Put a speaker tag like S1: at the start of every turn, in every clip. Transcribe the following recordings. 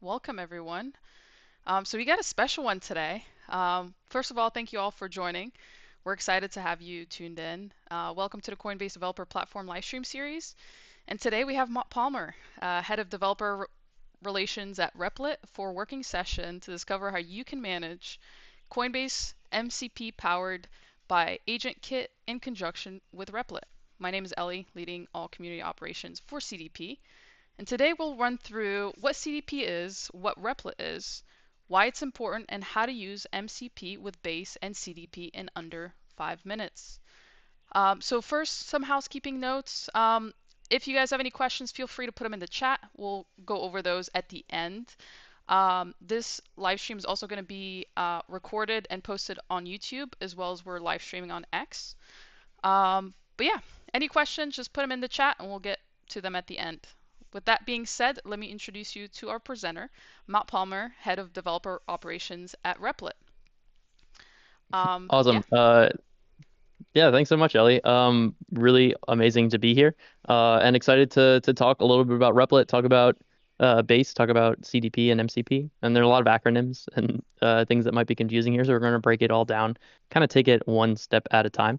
S1: Welcome, everyone. So we got a special one today. First of all, thank you all for joining. We're excited to have you tuned in. Welcome to the Coinbase Developer Platform livestream series. And today we have Matt Palmer, Head of Developer Relations at Replit, for a working session to discover how you can manage Coinbase MCP powered by AgentKit in conjunction with Replit. My name is Ellie, leading all community operations for CDP. And today we'll run through what CDP is, what Replit is, why it's important, and how to use MCP with Base and CDP in under 5 minutes. So first, some housekeeping notes. If you guys have any questions, feel free to put them in the chat. We'll go over those at the end. This live stream is also going to be recorded and posted on YouTube, as well as we're live streaming on X. But yeah, any questions, just put them in the chat and we'll get to them at the end. With that being said, let me introduce you to our presenter, Matt Palmer, Head of Developer Operations at Replit. Yeah.
S2: Awesome. Yeah, thanks so much, Ellie. Really amazing to be here. And excited to talk a little bit about Replit, talk about Base, talk about CDP and MCP. And there are a lot of acronyms and things that might be confusing here, so we're going to break it all down, kind of take it one step at a time.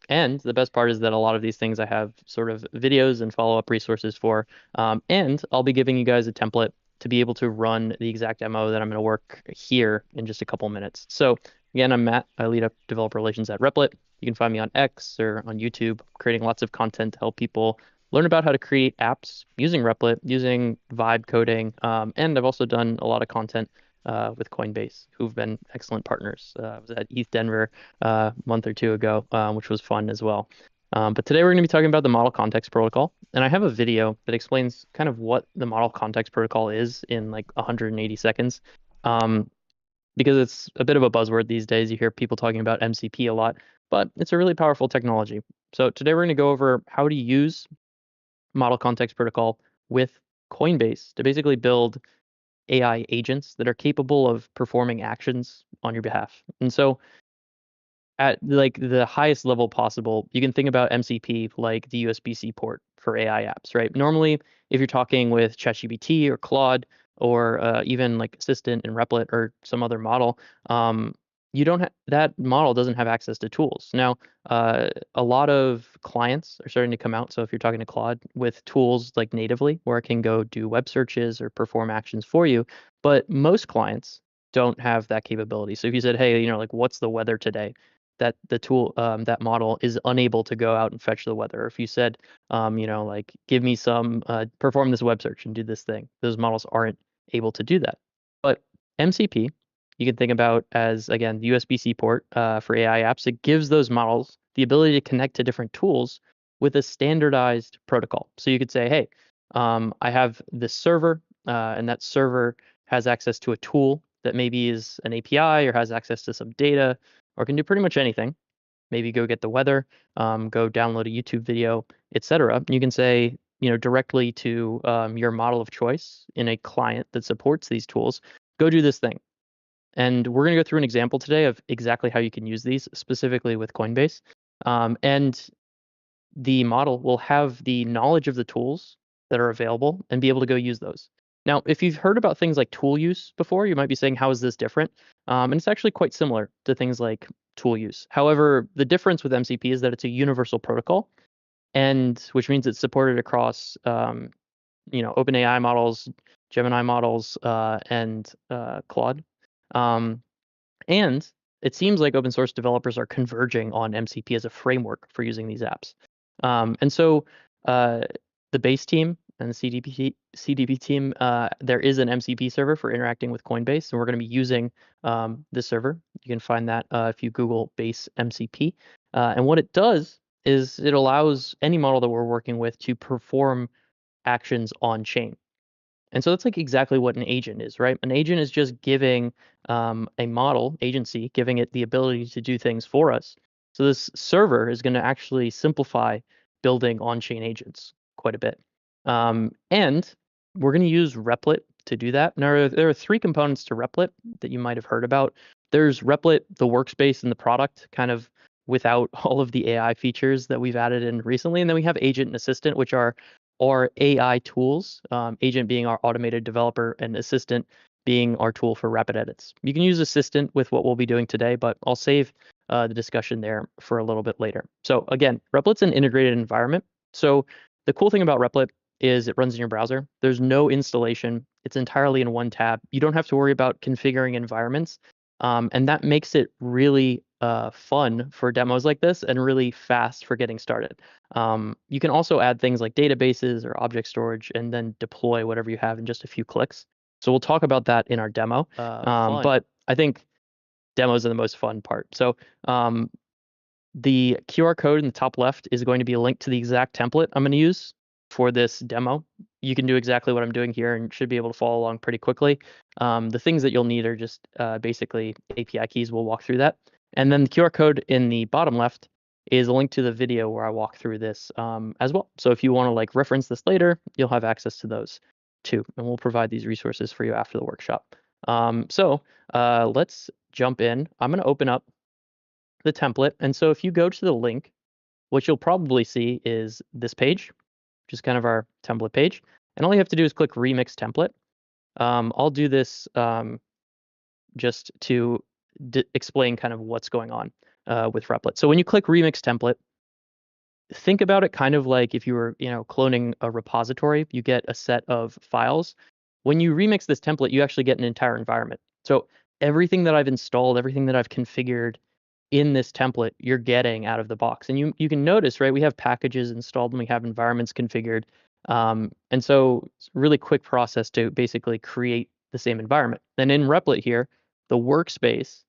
S2: And the best part is that a lot of these things I have sort of videos and follow-up resources for. And I'll be giving you guys a template to be able to run the exact demo that I'm going to work here in just a couple minutes. So again, I'm Matt. I lead up developer relations at Replit. You can find me on X or on YouTube, creating lots of content to help people learn about how to create apps using Replit, using vibe coding. And I've also done a lot of content with Coinbase, who've been excellent partners. I was at ETH Denver a month or two ago, which was fun as well. But today we're going to be talking about the Model Context Protocol. And I have a video that explains kind of what the Model Context Protocol is in like 180 seconds. Because it's a bit of a buzzword these days. You hear people talking about MCP a lot, but it's a really powerful technology. So today we're going to go over how to use Model Context Protocol with Coinbase to basically build AI agents that are capable of performing actions on your behalf. And so at like the highest level possible, you can think about MCP like the USB-C port for AI apps, right? Normally, if you're talking with ChatGPT or Claude or even like Assistant in Replit or some other model, you don't have that model doesn't have access to tools. Now, a lot of clients are starting to come out. So if you're talking to Claude with tools like natively, where it can go do web searches or perform actions for you, but most clients don't have that capability. So if you said, hey, like what's the weather today? That the tool, that model is unable to go out and fetch the weather. Or if you said, like give me some, perform this web search and do this thing, those models aren't able to do that. But MCP, you can think about as, again, the USB-C port for AI apps. It gives those models the ability to connect to different tools with a standardized protocol. So you could say, hey, I have this server, and that server has access to a tool that maybe is an API or has access to some data or can do pretty much anything. Maybe go get the weather, go download a YouTube video, etc. You can say, directly to your model of choice in a client that supports these tools, go do this thing. And we're going to go through an example today of exactly how you can use these specifically with Coinbase. And the model will have the knowledge of the tools that are available and be able to go use those. Now, if you've heard about things like tool use before, you might be saying, how is this different? And it's actually quite similar to things like tool use. However, the difference with MCP is that it's a universal protocol, and which means it's supported across OpenAI models, Gemini models, and Claude. And it seems like open source developers are converging on MCP as a framework for using these apps. And so the base team and the CDP team, there is an MCP server for interacting with Coinbase, and we're going to be using this server. You can find that if you Google Base MCP. And what it does is it allows any model that we're working with to perform actions on chain. And so that's like exactly what an agent is, right? An agent is just giving a model, agency, giving it the ability to do things for us. So this server is going to actually simplify building on-chain agents quite a bit. And we're going to use Replit to do that. Now, there are three components to Replit that you might have heard about. There's Replit, the workspace and the product, kind of without all of the AI features that we've added in recently. And then we have Agent and Assistant, which are are AI tools, agent being our automated developer and assistant being our tool for rapid edits. You can use assistant with what we'll be doing today, but I'll save the discussion there for a little bit later. So again, Replit's an integrated environment. So the cool thing about Replit is it runs in your browser. There's no installation. It's entirely in one tab. You don't have to worry about configuring environments. And that makes it really fun for demos like this and really fast for getting started. You can also add things like databases or object storage and then deploy whatever you have in just a few clicks. So we'll talk about that in our demo. But I think demos are the most fun part. So the QR code in the top left is going to be a link to the exact template I'm going to use for this demo. You can do exactly what I'm doing here and should be able to follow along pretty quickly. The things that you'll need are just basically API keys. We'll walk through that. And then the QR code in the bottom left is a link to the video where I walk through this as well. So if you want to like reference this later, you'll have access to those too. And we'll provide these resources for you after the workshop. So let's jump in. I'm going to open up the template. And so if you go to the link, what you'll probably see is this page, which is kind of our template page. And all you have to do is click Remix Template. I'll do this just to explain kind of what's going on with Replit. So when you click Remix Template, think about it kind of like if you were, cloning a repository, you get a set of files. When you remix this template, you actually get an entire environment. So everything that I've installed, everything that I've configured in this template, you're getting out of the box. And you can notice, right, we have packages installed and we have environments configured. And so it's a really quick process to basically create the same environment. And in Replit here, the workspace,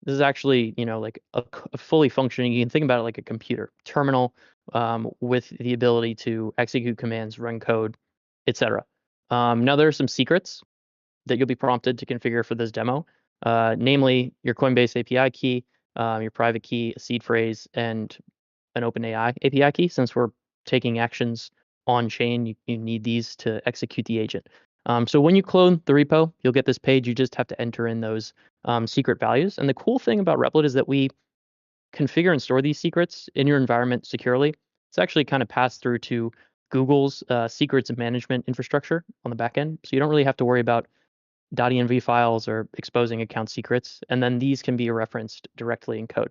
S2: this is actually, like a fully functioning, you can think about it like a computer terminal with the ability to execute commands, run code, etc. Now there are some secrets that you'll be prompted to configure for this demo, namely your Coinbase API key, your private key, a seed phrase, and an OpenAI API key. Since we're taking actions on chain, you need these to execute the agent. So when you clone the repo, you'll get this page. You just have to enter in those secret values. And the cool thing about Replit is that we configure and store these secrets in your environment securely. It's actually kind of passed through to Google's secrets management infrastructure on the back end. So you don't really have to worry about .env files or exposing account secrets. And then these can be referenced directly in code.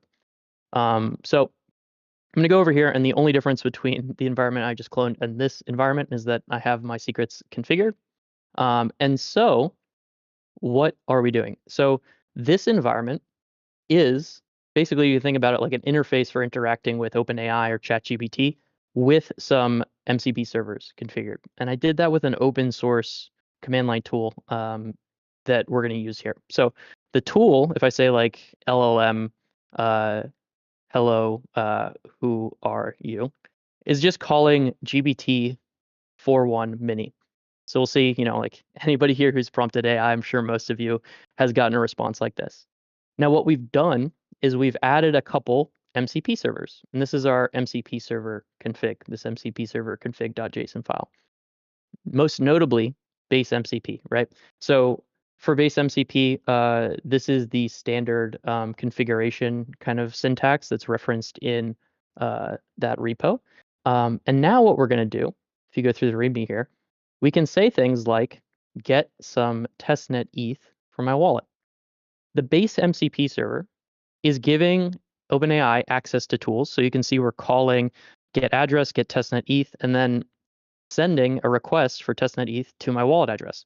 S2: So I'm going to go over here, and the only difference between the environment I just cloned and this environment is that I have my secrets configured. And so what are we doing? So this environment is basically, you think about it like an interface for interacting with OpenAI or ChatGPT with some MCP servers configured. And I did that with an open source command line tool that we're going to use here. So the tool, if I say like LLM, hello, who are you, is just calling GBT 4.1 mini. So we'll see, like anybody here who's prompted AI, I'm sure most of you has gotten a response like this. Now, what we've done is we've added a couple MCP servers, and this is our MCP server config, this MCP server config.json file. Most notably, Base MCP, right? So for Base MCP, this is the standard configuration kind of syntax that's referenced in that repo. And now what we're going to do, if you go through the README here, we can say things like get some testnet ETH for my wallet. The Base MCP server is giving OpenAI access to tools. So you can see we're calling get address, get testnet ETH, and then sending a request for testnet ETH to my wallet address.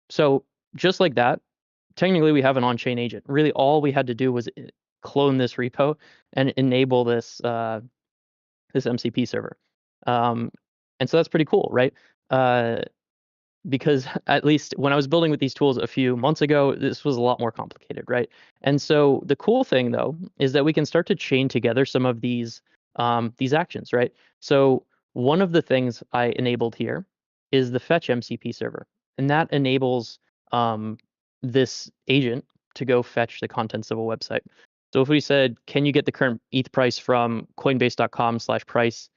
S2: So just like that, technically we have an on-chain agent. Really, all we had to do was clone this repo and enable this this MCP server. And so that's pretty cool, right? Because at least when I was building with these tools a few months ago, this was a lot more complicated, right? And so the cool thing, though, is that we can start to chain together some of these actions, right? So one of the things I enabled here is the fetch MCP server, and that enables this agent to go fetch the contents of a website. So if we said, can you get the current ETH price from coinbase.com/price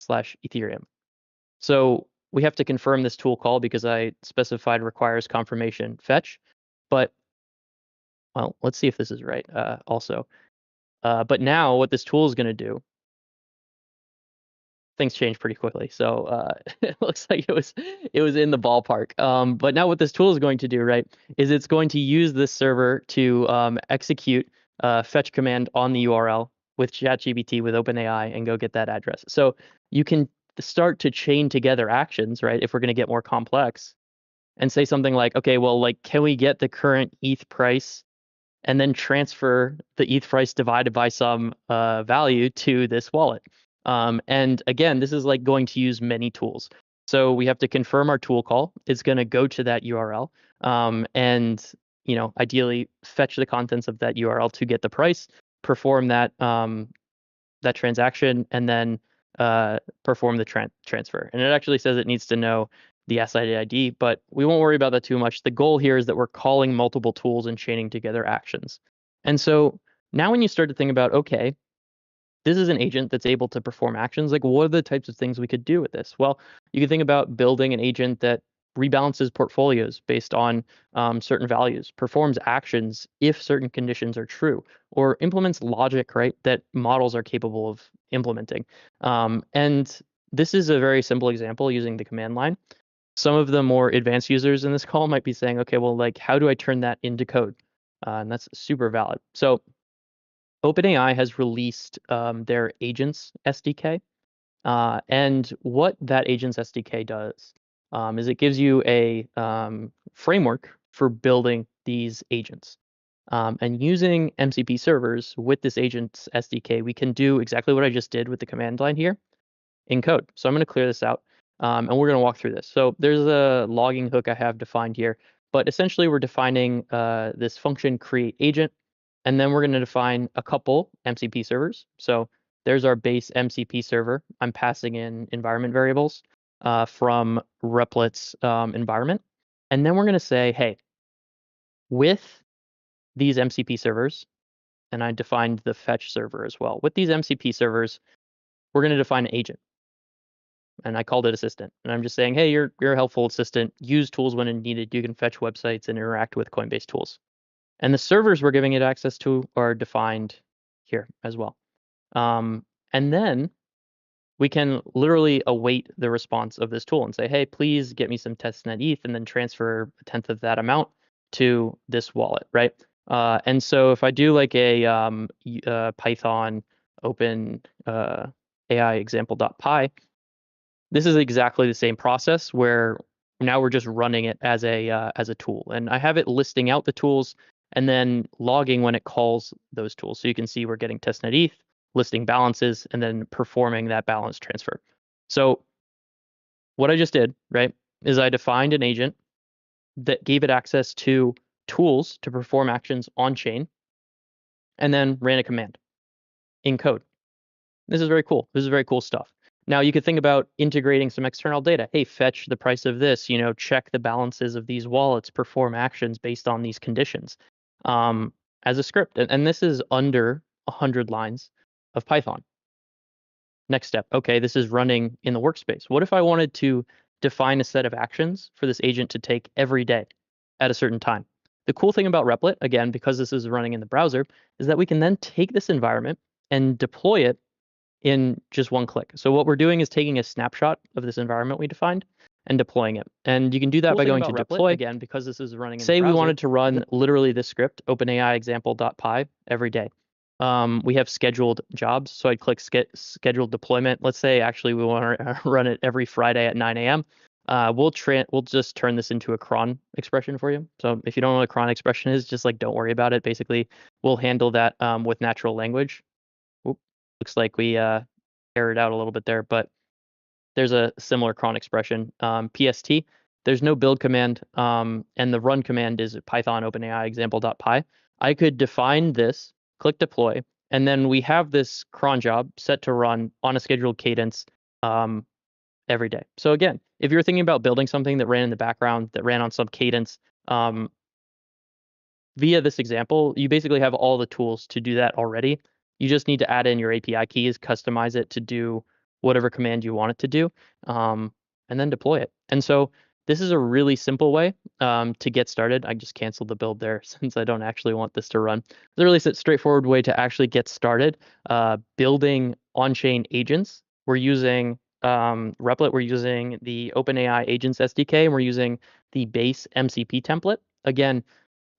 S2: /Ethereum? So we have to confirm this tool call because I specified requires confirmation fetch. But, well, let's see if this is right also. But now what this tool is going to do things change pretty quickly. So it looks like it was in the ballpark. But now what this tool is going to do, right, is it's going to use this server to execute fetch command on the URL with ChatGPT with OpenAI and go get that address. So you can start to chain together actions, right? If we're going to get more complex and say something like, okay, well, like, can we get the current ETH price and then transfer the ETH price divided by some value to this wallet? And again, this is like going to use many tools. So we have to confirm our tool call. It's going to go to that URL and ideally fetch the contents of that URL to get the price, perform that that transaction, and then perform the transfer. And it actually says it needs to know the SID ID, but we won't worry about that too much. The goal here is that we're calling multiple tools and chaining together actions. And so now when you start to think about, okay, this is an agent that's able to perform actions, like what are the types of things we could do with this? Well, you can think about building an agent that rebalances portfolios based on certain values, performs actions if certain conditions are true, or implements logic, right, that models are capable of implementing. And this is a very simple example using the command line. Some of the more advanced users in this call might be saying, okay, well, like, how do I turn that into code? And that's super valid. So OpenAI has released their Agents SDK. And what that Agents SDK does is it gives you a framework for building these agents. And using MCP servers with this Agents SDK, we can do exactly what I just did with the command line here in code. So I'm going to clear this out, and we're going to walk through this. So there's a logging hook I have defined here, but essentially we're defining this function create agent, and then we're going to define a couple MCP servers. So there's our base MCP server. I'm passing in environment variables from Replit's environment. And then we're going to say, hey, with these MCP servers, and I defined the fetch server as well. With these MCP servers, we're going to define an agent. And I called it assistant. And I'm just saying, hey, you're a helpful assistant. Use tools when needed. You can fetch websites and interact with Coinbase tools. And the servers we're giving it access to are defined here as well. And then we can literally await the response of this tool and say, hey, please get me some testnet ETH and then transfer a tenth of that amount to this wallet, right? And so if I do like a Python open AI example.py, this is exactly the same process where now we're just running it as a tool. And I have it listing out the tools and then logging when it calls those tools. So you can see we're getting testnet ETH, listing balances, and then performing that balance transfer. So what I just did, right, is I defined an agent that gave it access to tools to perform actions on chain and then ran a command in code. This is very cool. This is very cool stuff. Now you could think about integrating some external data. Hey, fetch the price of this, check the balances of these wallets, perform actions based on these conditions as a script. And this is under 100 lines of Python. Next step. Okay, this is running in the workspace. What if I wanted to define a set of actions for this agent to take every day at a certain time? The cool thing about Replit, again, because this is running in the browser, is that we can then take this environment and deploy it in just one click. So what we're doing is taking a snapshot of this environment we defined and deploying it. And you can do that by going to deploy. Again, because this is running in the browser. Say we wanted to run literally this script, OpenAI example.py, every day. We have scheduled jobs, so I'd click scheduled deployment. Let's say actually we want to run it every Friday at 9 a.m. We'll just turn this into a cron expression for you. So if you don't know what a cron expression is, just like don't worry about it. Basically, we'll handle that with natural language. Looks like we errored out a little bit there, but there's a similar cron expression. PST, there's no build command, and the run command is Python OpenAI example.py. I could define this, click deploy, and then we have this cron job set to run on a scheduled cadence every day. So again, if you're thinking about building something that ran in the background, that ran on some cadence, via this example, you basically have all the tools to do that already. You just need to add in your API keys, customize it to do whatever command you want it to do, and then deploy it. And so this is a really simple way to get started. I just canceled the build there since I don't actually want this to run. It's a really straightforward way to actually get started building on-chain agents. We're using Replit, we're using the OpenAI Agents SDK, and we're using the Base MCP template. Again,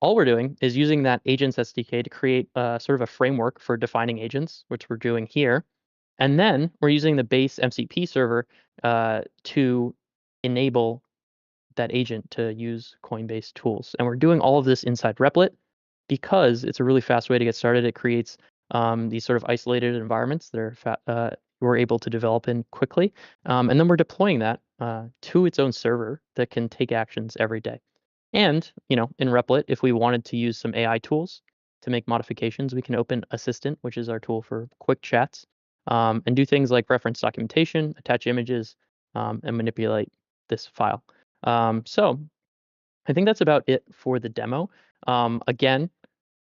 S2: all we're doing is using that Agents SDK to create sort of a framework for defining agents, which we're doing here. And then we're using the Base MCP server to enable that agent to use Coinbase tools. And we're doing all of this inside Replit because it's a really fast way to get started. It creates these sort of isolated environments that are we're able to develop in quickly. And then we're deploying that to its own server that can take actions every day. And, in Replit, if we wanted to use some AI tools to make modifications, we can open Assistant, which is our tool for quick chats, and do things like reference documentation, attach images, and manipulate this file. So I think that's about it for the demo. Again,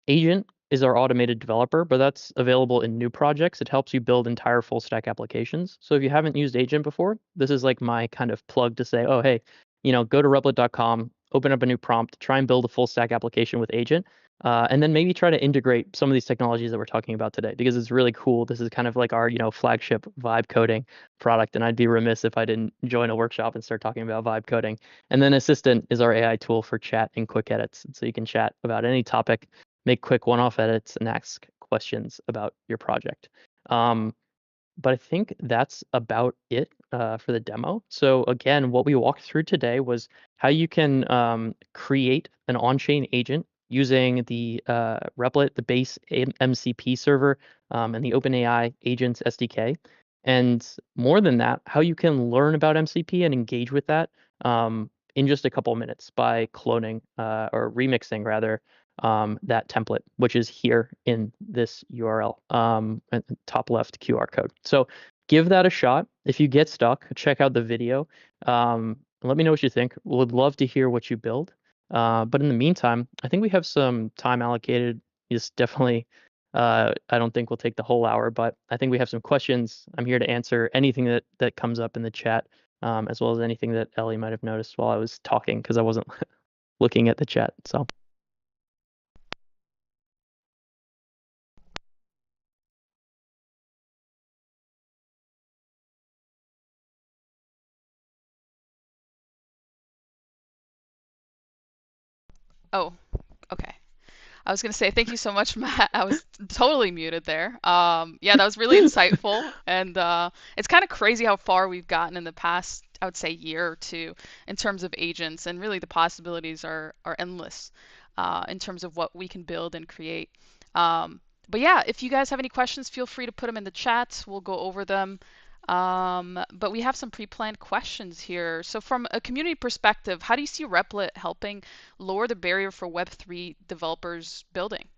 S2: Agent is our automated developer, but that's available in new projects. It helps you build entire full stack applications. So if you haven't used Agent before, this is like my kind of plug to say, oh, hey, go to replit.com, open up a new prompt, try and build a full stack application with Agent, and then maybe try to integrate some of these technologies that we're talking about today because it's really cool. This is kind of like our, flagship vibe coding product, and I'd be remiss if I didn't join a workshop and start talking about vibe coding. And then Assistant is our AI tool for chat and quick edits, so you can chat about any topic, make quick one-off edits, and ask questions about your project. But I think that's about it for the demo. So again, what we walked through today was how you can create an on-chain agent using the Replit, the Base MCP server, and the OpenAI Agents SDK. And more than that, how you can learn about MCP and engage with that in just a couple of minutes by cloning or remixing rather that template, which is here in this URL, top left QR code. So give that a shot. If you get stuck, check out the video. Let me know what you think. Would love to hear what you build. But in the meantime, I think we have some time allocated. It's definitely, I don't think we'll take the whole hour, but I think we have some questions. I'm here to answer anything that comes up in the chat, as well as anything that Ellie might have noticed while I was talking because I wasn't looking at the chat. So.
S1: Oh, okay. I was going to say thank you so much, Matt. I was totally muted there. Yeah, that was really insightful, and it's kind of crazy how far we've gotten in the past, I would say, year or two in terms of agents, and really the possibilities are endless in terms of what we can build and create. But yeah, if you guys have any questions, feel free to put them in the chat. We'll go over them. But we have some pre-planned questions here. So from a community perspective, how do you see Replit helping lower the barrier for Web3 developers building?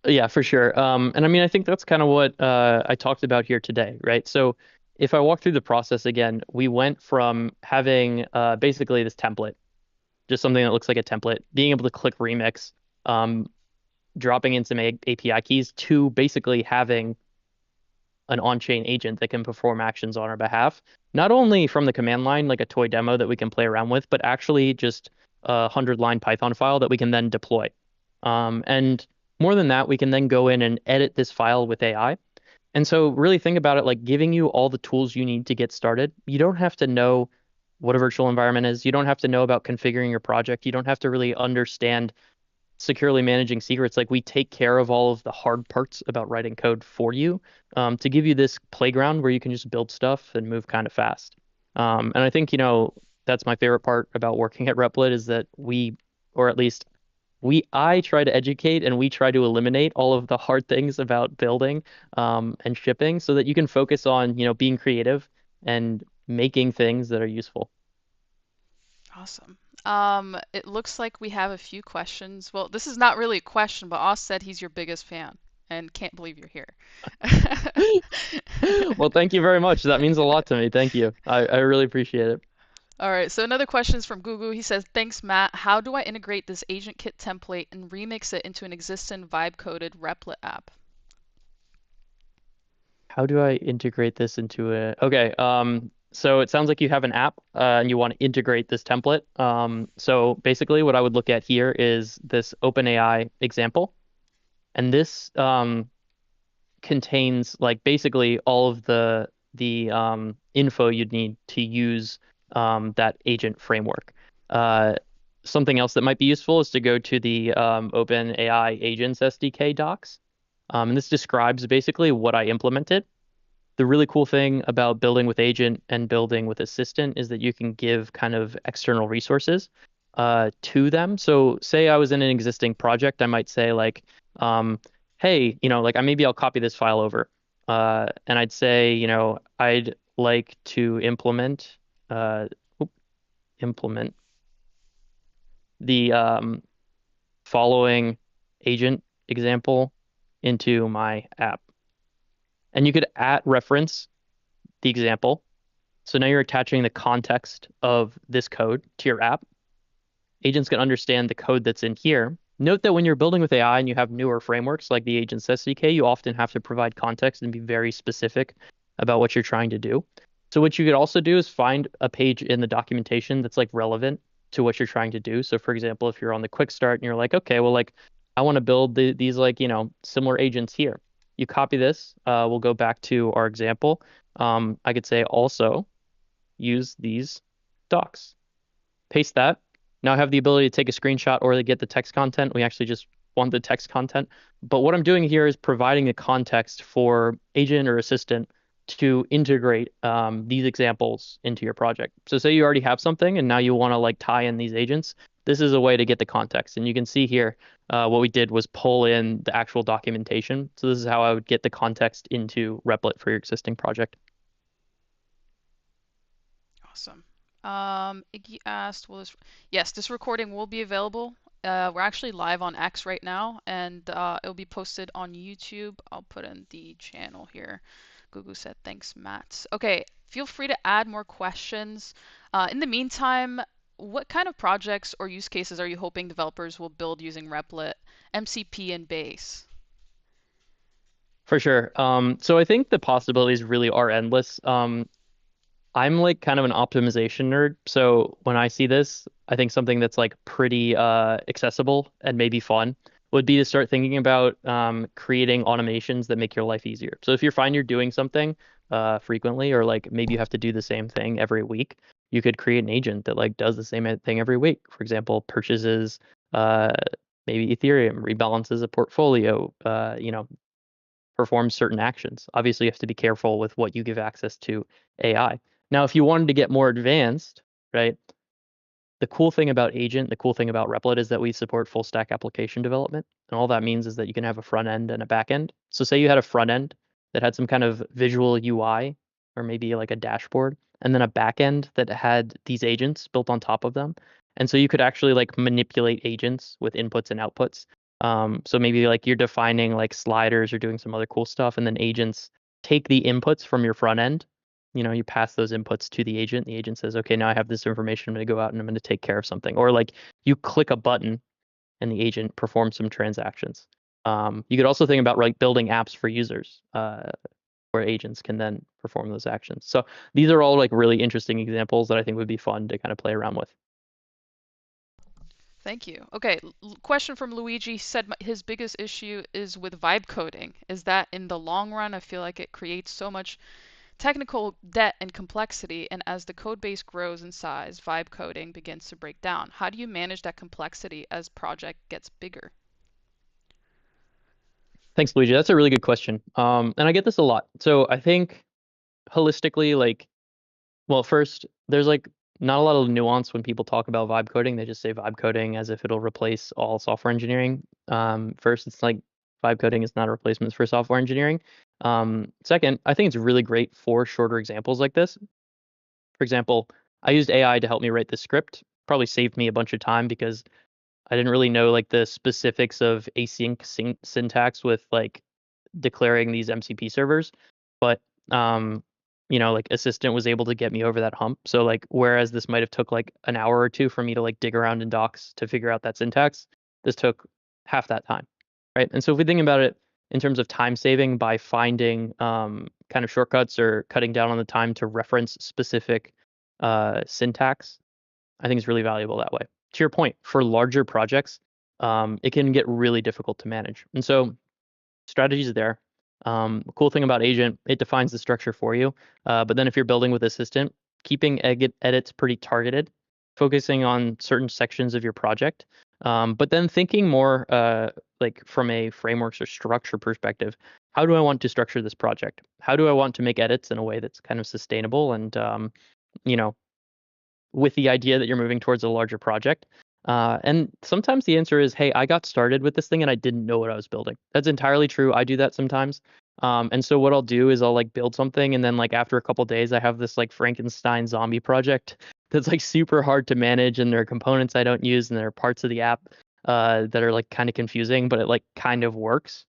S2: Yeah, for sure. And I mean, I think that's kind of what I talked about here today, right? So if I walk through the process again, we went from having basically this template, just something that looks like a template, being able to click remix, um, dropping in some API keys, to basically having an on-chain agent that can perform actions on our behalf, not only from the command line, like a toy demo that we can play around with, but actually just a 100-line Python file that we can then deploy. And more than that, we can then go in and edit this file with AI. And so really think about it like giving you all the tools you need to get started. You don't have to know what a virtual environment is. You don't have to know about configuring your project. You don't have to really understand securely managing secrets. Like we take care of all of the hard parts about writing code for you, to give you this playground where you can just build stuff and move kind of fast. And I think, that's my favorite part about working at Replit is that or at least I try to educate and we try to eliminate all of the hard things about building and shipping so that you can focus on, being creative and making things that are useful.
S1: Awesome. It looks like we have a few questions. Well, this is not really a question, but Oz said he's your biggest fan and can't believe you're here.
S2: Well, thank you very much. That means a lot to me. Thank you. I really appreciate it.
S1: All right, so another question is from Gugu. He says, thanks, Matt. How do I integrate this AgentKit template and remix it into an existing vibe-coded Replit app?
S2: How do I integrate this into okay, so it sounds like you have an app and you want to integrate this template. So basically what I would look at here is this OpenAI example. And this contains like basically all of the info you'd need to use that agent framework. Uh, Something else that might be useful is to go to the OpenAI Agents SDK docs. And this describes basically what I implemented. The really cool thing about building with agent and building with assistant is that you can give kind of external resources to them. So say I was in an existing project, I might say like, hey, like maybe I'll copy this file over. And I'd say, I'd like to uh, implement the following agent example into my app. And you could at reference the example. So now you're attaching the context of this code to your app. Agents can understand the code that's in here. Note that when you're building with AI and you have newer frameworks like the Agents SDK, you often have to provide context and be very specific about what you're trying to do. So what you could also do is find a page in the documentation that's like relevant to what you're trying to do. So for example, if you're on the quick start and you're like, okay, well, like I want to build these like, similar agents here. You copy this. We'll go back to our example. I could say also use these docs. Paste that. Now I have the ability to take a screenshot or to get the text content. We actually just want the text content. But what I'm doing here is providing a context for agent or assistant to integrate these examples into your project. So say you already have something and now you want to like tie in these agents. This is a way to get the context. And you can see here what we did was pull in the actual documentation. So this is how I would get the context into Replit for your existing project.
S1: Awesome. Iggy asked, yes, this recording will be available. We're actually live on X right now, and it'll be posted on YouTube. I'll put in the channel here. Gugu said, thanks, Matt. Okay, feel free to add more questions. In the meantime, what kind of projects or use cases are you hoping developers will build using Replit, MCP, and Base?
S2: For sure. So I think the possibilities really are endless. I'm like kind of an optimization nerd. So when I see this, I think something that's like pretty accessible and maybe fun would be to start thinking about creating automations that make your life easier. So if you find you're doing something frequently, or like maybe you have to do the same thing every week, you could create an agent that like does the same thing every week. For example, purchases uh, maybe Ethereum, rebalances a portfolio, performs certain actions. Obviously, you have to be careful with what you give access to AI. Now, if you wanted to get more advanced, right, the cool thing about Agent, the cool thing about Replit is that we support full stack application development. And all that means is that you can have a front end and a back end. So say you had a front end that had some kind of visual UI or maybe like a dashboard, and then a back end that had these agents built on top of them. And so you could actually like manipulate agents with inputs and outputs. So maybe like you're defining like sliders or doing some other cool stuff, and then agents take the inputs from your front end. You pass those inputs to the agent. The agent says, okay, now I have this information. I'm going to go out and I'm going to take care of something. Or like you click a button and the agent performs some transactions. You could also think about like building apps for users where agents can then perform those actions. So these are all like really interesting examples that I think would be fun to kind of play around with.
S1: Thank you. Okay, question from Luigi said his biggest issue is with vibe coding. Is that in the long run, I feel like it creates so much technical debt and complexity, and as the code base grows in size, vibe coding begins to break down. How do you manage that complexity as project gets bigger?
S2: Thanks, Luigi. That's a really good question. And I get this a lot. So I think holistically, like, well, first, there's like not a lot of nuance when people talk about vibe coding. They just say vibe coding as if it'll replace all software engineering. First, it's like vibe coding is not a replacement for software engineering. Second, I think it's really great for shorter examples like this. For example, I used AI to help me write this script. Probably saved me a bunch of time because I didn't really know like the specifics of async syntax with like declaring these MCP servers, but like Assistant was able to get me over that hump. So like whereas this might have took like an hour or two for me to like dig around in docs to figure out that syntax, this took half that time, right? And so if we think about it in terms of time saving by finding kind of shortcuts or cutting down on the time to reference specific syntax, I think it's really valuable that way. To your point, for larger projects, it can get really difficult to manage. And so strategies there. Cool thing about Agent, it defines the structure for you. But then if you're building with Assistant, keeping edits pretty targeted, focusing on certain sections of your project, but then thinking more like from a frameworks or structure perspective. How do I want to structure this project? How do I want to make edits in a way that's kind of sustainable and you know, with the idea that you're moving towards a larger project. And sometimes the answer is, hey, I got started with this thing and I didn't know what I was building. That's entirely true. I do that sometimes. And so what I'll do is I'll like build something and then like after a couple days I have this like Frankenstein zombie project that's like super hard to manage and there are components I don't use and there are parts of the app that are like kind of confusing, but it like kind of works.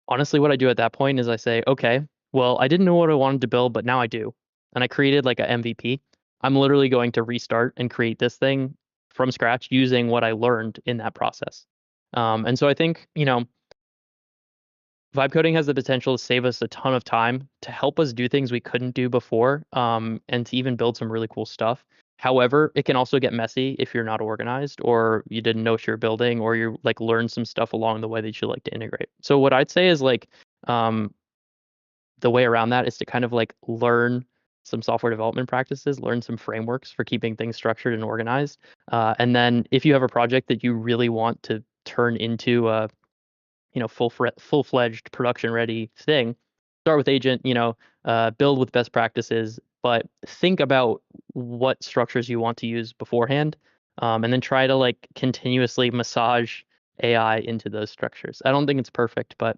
S2: Honestly, what I do at that point is I say, okay, well, I didn't know what I wanted to build, but now I do. And I created like a MVP. I'm literally going to restart and create this thing from scratch using what I learned in that process. And so I think, vibe coding has the potential to save us a ton of time, to help us do things we couldn't do before, and to even build some really cool stuff. However, it can also get messy if you're not organized or you didn't know what you're building or you like learned some stuff along the way that you like to integrate. So what I'd say is like um, the way around that is to kind of like learn some software development practices, learn some frameworks for keeping things structured and organized. And then if you have a project that you really want to turn into a full-fledged production ready thing, start with Agent, build with best practices, but think about what structures you want to use beforehand, and then try to like continuously massage AI into those structures. I don't think it's perfect, but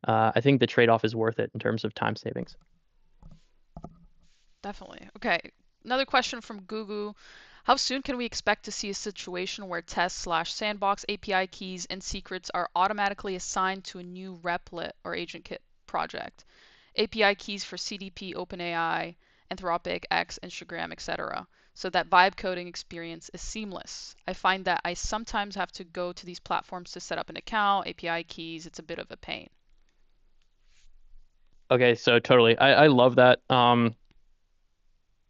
S2: I think the trade-off is worth it in terms of time savings.
S1: Definitely. Okay. Another question from Gugu. How soon can we expect to see a situation where test/sandbox API keys and secrets are automatically assigned to a new Replit or AgentKit project? API keys for CDP, OpenAI, Anthropic, X, Instagram, etc. So that vibe coding experience is seamless. I find that I sometimes have to go to these platforms to set up an account, API keys, it's a bit of a pain.
S2: Okay, so totally. I love that.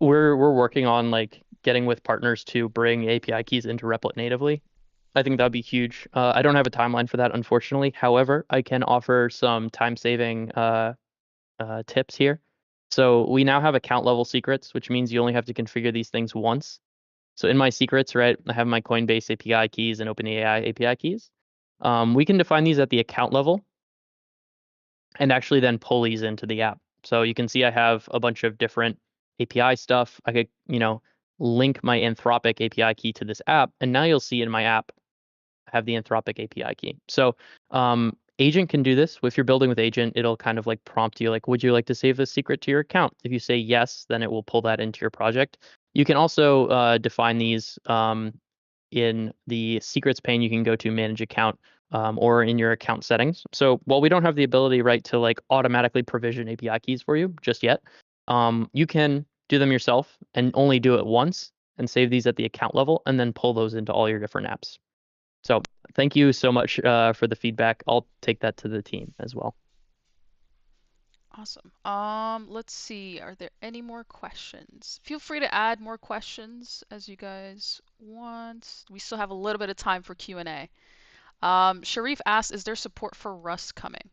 S2: We're working on like getting with partners to bring API keys into Replit natively. I think that'd be huge. I don't have a timeline for that, unfortunately. However, I can offer some time-saving tips here. So we now have account level secrets, which means you only have to configure these things once. So in my secrets, right, I have my Coinbase API keys and OpenAI API keys. We can define these at the account level and actually then pull these into the app. So you can see I have a bunch of different API stuff. I could, link my Anthropic API key to this app, and now you'll see in my app I have the Anthropic API key. So Agent can do this. If you're building with Agent, it'll kind of like prompt you like, would you like to save this secret to your account? If you say yes, then it will pull that into your project. You can also define these in the secrets pane. You can go to manage account or in your account settings. So while we don't have the ability, right, to like automatically provision API keys for you just yet, you can do them yourself and only do it once and save these at the account level and then pull those into all your different apps. So thank you so much for the feedback. I'll take that to the team as well.
S1: Awesome. Let's see. Are there any more questions? Feel free to add more questions as you guys want. We still have a little bit of time for Q&A. Sharif asked, is there support for Rust coming?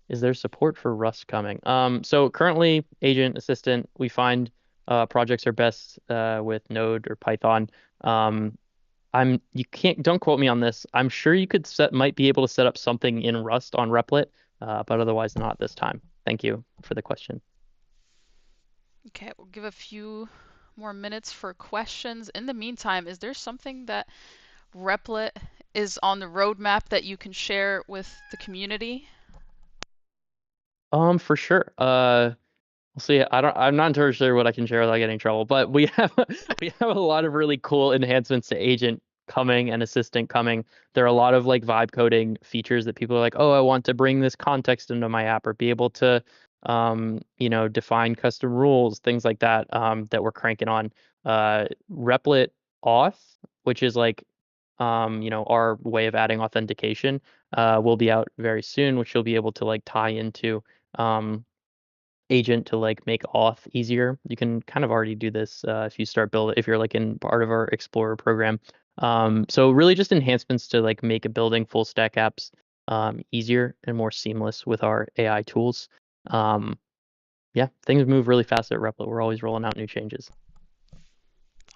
S2: Is there support for Rust coming? So currently, Agent Assistant, we find projects are best with Node or Python. You can't, don't quote me on this. I'm sure you could might be able to set up something in Rust on Replit, but otherwise not this time. Thank you for the question.
S1: Okay, we'll give a few more minutes for questions. In the meantime, is there something that Replit is on the roadmap that you can share with the community?
S2: For sure. We'll see. I'm not entirely sure what I can share without getting in trouble, but we have we have a lot of really cool enhancements to Agent coming and Assistant coming. There are a lot of like vibe coding features that people are like, oh, I want to bring this context into my app or be able to, define custom rules, things like that, that we're cranking on. Replit Auth, which is like, our way of adding authentication, will be out very soon, which you'll be able to like tie into. Agent to like make auth easier. You can kind of already do this if you start build if you're like in part of our Explorer program. So really just enhancements to like make a building full stack apps easier and more seamless with our AI tools. Um, yeah, things move really fast at Replit. We're always rolling out new changes.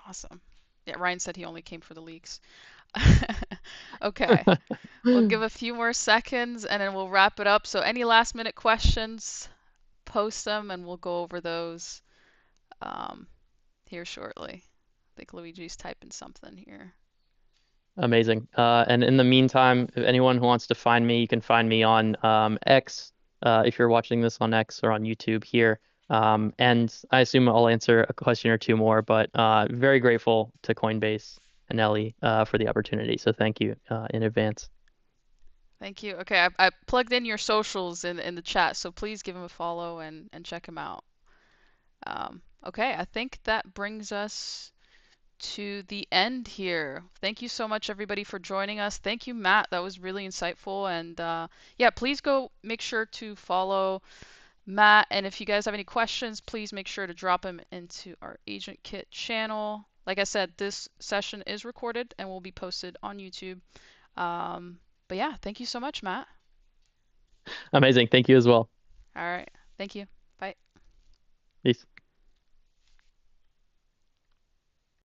S1: Awesome. Yeah, Ryan said he only came for the leaks. Okay, we'll give a few more seconds and then we'll wrap it up. So any last minute questions, post them and we'll go over those um, here shortly. I think Luigi's typing something here.
S2: Amazing. And in the meantime, if anyone who wants to find me, you can find me on X, if you're watching this on X or on YouTube here. And I assume I'll answer a question or two more, but very grateful to Coinbase and Ellie for the opportunity. So thank you in advance.
S1: Thank you. Okay, I plugged in your socials in the chat, so please give him a follow and check him out. Okay, I think that brings us to the end here. Thank you so much, everybody, for joining us. Thank you, Matt. That was really insightful. And yeah, please go make sure to follow Matt. And if you guys have any questions, please make sure to drop them into our AgentKit channel. Like I said, this session is recorded and will be posted on YouTube. Um, but yeah, thank you so much, Matt.
S2: Amazing. Thank you as well.
S1: All right. Thank you. Bye.
S2: Peace.